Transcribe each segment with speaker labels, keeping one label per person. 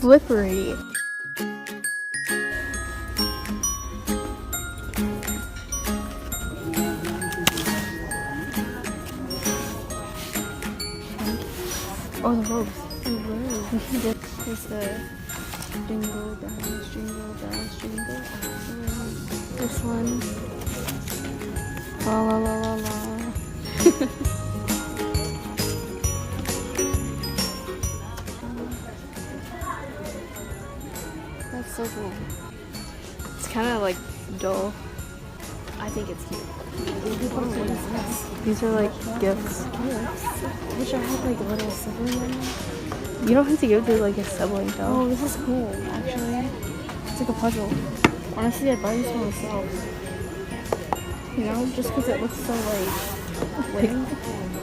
Speaker 1: slippery. Oh, the ropes. The ropes. There's the jingle bells, jingle bells, jingle all the way. This one. La la la la la. That's so cool. It's kind of like dull. I think it's cute. What is this? These are like gifts. I wish I had like a little sibling. You don't have to give it like a sibling though. Oh, this is cool actually. It's like a puzzle. Honestly, I'd buy this for myself. You know, just because it looks so like wooden.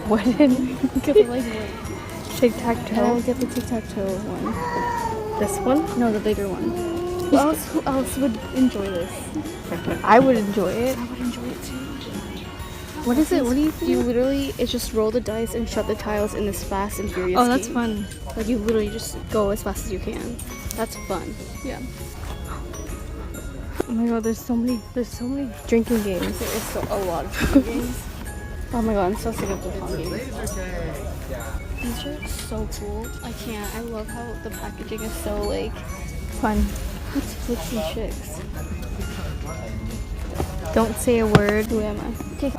Speaker 1: Wooden? Because it like tic-tac-toe. I would get the tic-tac-toe one. This one? No, the bigger one. Who else would enjoy this? I would enjoy it. I would enjoy it too. What is it? What do you think? You literally, it's just roll the dice and shut the tiles in this fast and furious game. That's fun. Like you literally just go as fast as you can. That's fun. Yeah. Oh my god, there's so many drinking games. There is a lot of drinking games. Oh my god, I'm so sick of the fun games. These are so cool. I can't. I love how the packaging is so like fun. What's flips and chicks? Don't say a word. Who am I? Okay.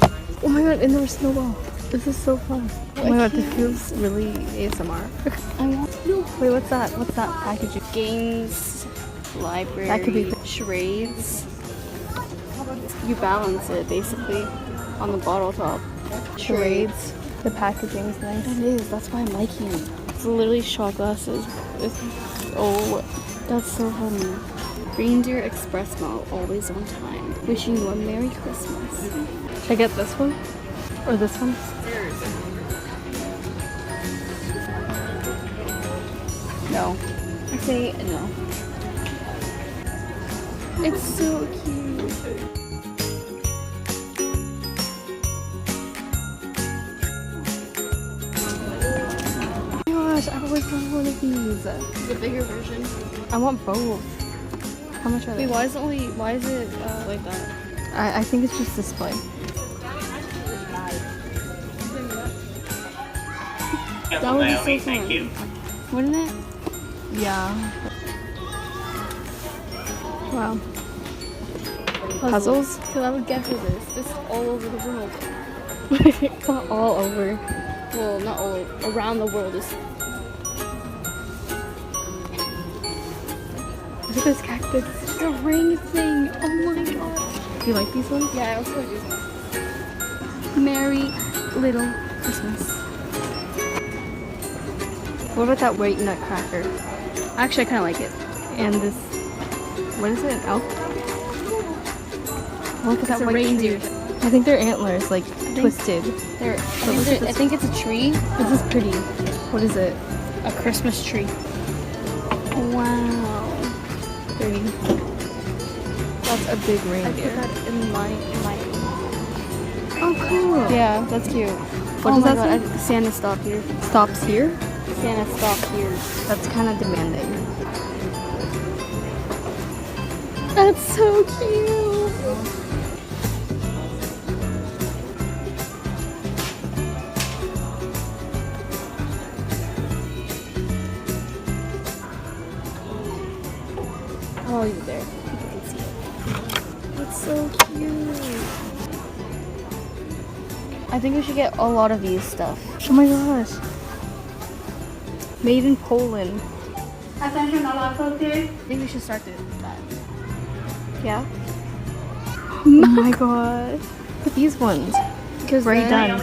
Speaker 1: Oh my god, and there's snowball. This is so fun. Oh my god, this feels really ASMR. I want to. Wait, what's that? What's that packaging? Games, library, that could be charades. You balance it basically on the bottle top. Charades. The packaging's nice. It is. That's why I'm liking it. It's literally shot glasses. Oh, that's so funny. Reindeer Express Mall, always on time. Wishing you a Merry Christmas. Should I get this one? Or this one? No. I say no. It's so cute. Oh my gosh, I always wanted one of these. The bigger version. I want both. How much are they? Wait, why is it like that? I think it's just display. That would be so fun. Thank you. Wouldn't it? Yeah. Wow. Puzzles? Because I would get for this. This is all over the world. It's not all over. Well, not all over. Around the world is. Look at this cactus. The ring thing. Oh my god. Do you like these ones? Yeah, I also like these ones. Merry Little Christmas. What about that white nutcracker? Actually, I kind of like it. And this, what is it? An elk? Look at that white reindeer. I think they're antlers, like twisted. I think it's a tree. This is pretty. What is it? A Christmas tree. Wow. Pretty. That's a big reindeer. I put that in my. Oh, cool. Yeah, that's cute. What does that say? Santa stopped here. Stops here? Santa stopped here. That's kind of demanding. That's so cute. Oh, you there. People can see it. It's so cute. I think we should get a lot of these stuff. Oh my gosh. Made in Poland. I think we should start with that. Yeah? Oh my god. Look at these ones. Because already done.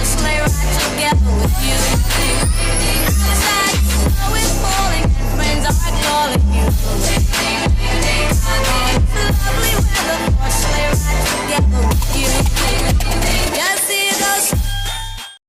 Speaker 2: Sleigh ride together with you.